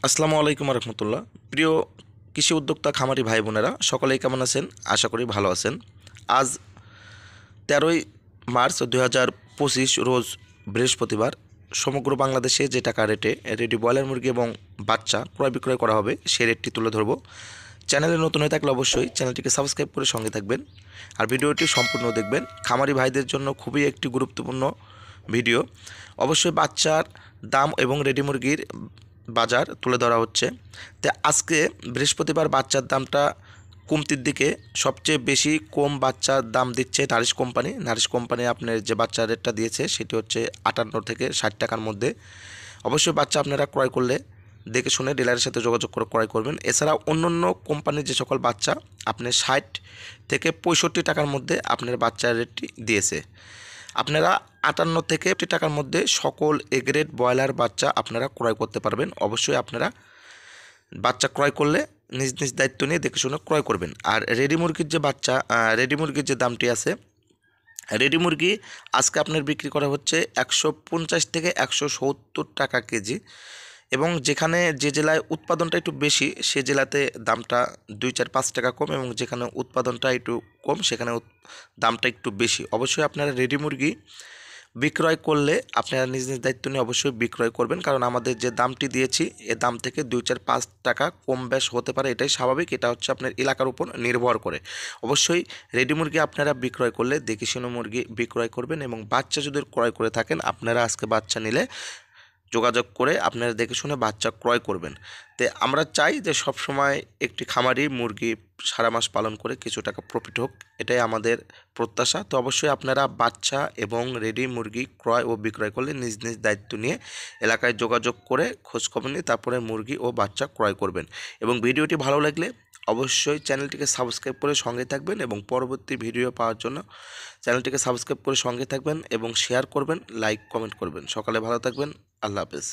আসসালামু আলাইকুম রহমতুল্লাহ। প্রিয় কৃষি উদ্যোক্তা খামারি ভাই বোনেরা সকলেই কেমন আছেন? আশা করি ভালো আছেন। আজ 13ই মার্চ 2025 রোজ বৃহস্পতিবার। সমগ্র বাংলাদেশে যে টাকা রেটে রেডি ব্রয়লার মুরগি এবং বাচ্চা ক্রয় বিক্রয় করা হবে সেই রেটটি তুলে ধরবো। চ্যানেলে নতুন হয়ে থাকলে অবশ্যই চ্যানেলটিকে সাবস্ক্রাইব করে সঙ্গে থাকবেন আর ভিডিওটি সম্পূর্ণ দেখবেন। খামারি ভাইদের জন্য খুবই একটি গুরুত্বপূর্ণ ভিডিও। অবশ্যই বাচ্চার দাম এবং রেডি মুরগির বাজার তুলে ধরা হচ্ছে। তো আজকে বৃহস্পতিবার বাচ্চার দামটা কমতির দিকে। সবচেয়ে বেশি কম বাচ্চার দাম দিচ্ছে নারিশ কোম্পানি আপনার যে বাচ্চার রেটটা দিয়েছে সেটি হচ্ছে 58 থেকে 60 টাকার মধ্যে। অবশ্যই বাচ্চা আপনারা ক্রয় করলে দেখে শুনে ডিলারের সাথে যোগাযোগ করে ক্রয় করবেন। এছাড়া অন্য কোম্পানির যে সকল বাচ্চা আপনি 60 থেকে 65 টাকার মধ্যে আপনার বাচ্চার রেটটি দিয়েছে। আপনারা 58 থেকে 50 টাকার মধ্যে সকল এ গ্রেড ব্রয়লার বাচ্চা আপনারা ক্রয় করতে পারবেন। অবশ্যই আপনারা বাচ্চা ক্রয় করলে নিজ নিজ দায়িত্ব নিয়ে দেখে শুনে ক্রয় করবেন। আর রেডি মুরগির যে দামটি আছে, রেডি মুরগি আজকে আপনার বিক্রি করা হচ্ছে 150 থেকে 170 টাকা কেজি। এবং যেখানে যে জেলায় উৎপাদনটা একটু বেশি সে জেলাতে দামটা 2-4-5 টাকা কম, এবং যেখানে উৎপাদনটা একটু কম সেখানে দামটা একটু বেশি। অবশ্যই আপনারা রেডি মুরগি বিক্রয় করলে আপনারা নিজ নিজ দায়িত্ব নিয়ে অবশ্যই বিক্রয় করবেন, কারণ আমাদের যে দামটি দিয়েছি এ দাম থেকে 2-4-5 টাকা কম বেশ হতে পারে, এটাই স্বাভাবিক। এটা হচ্ছে আপনার এলাকার উপর নির্ভর করে। অবশ্যই রেডি মুরগি আপনারা বিক্রয় করলে দেখে শুনে মুরগি বিক্রয় করবেন, এবং বাচ্চা যদি ক্রয় করে থাকেন আপনারা আজকে বাচ্চা নিলে যোগাযোগ করে আপনারা দেখে শুনে বাচ্চা ক্রয় করবেন। তো আমরা চাই যে সব সময় একটি খামারি মুরগি সারা মাস পালন করে কিছু টাকা প্রফিট হোক, এটাই আমাদের প্রত্যাশা। তো অবশ্যই আপনারা বাচ্চা এবং রেডি মুরগি ক্রয় ও বিক্রয় করলে নিজ নিজ দায়িত্ব নিয়ে এলাকায় যোগাযোগ করে খোঁজখবর নিয়ে তারপরে মুরগি ও বাচ্চা ক্রয় করবেন। এবং ভিডিওটি ভালো লাগলে অবশ্যই চ্যানেলটিকে সাবস্ক্রাইব করে সঙ্গে থাকবেন, এবং পরবর্তী ভিডিও পাওয়ার জন্য চ্যানেলটিকে সাবস্ক্রাইব করে সঙ্গে থাকবেন এবং শেয়ার করবেন, লাইক কমেন্ট করবেন। সকালে ভালো থাকবেন। আল্লাহ হাফেজ।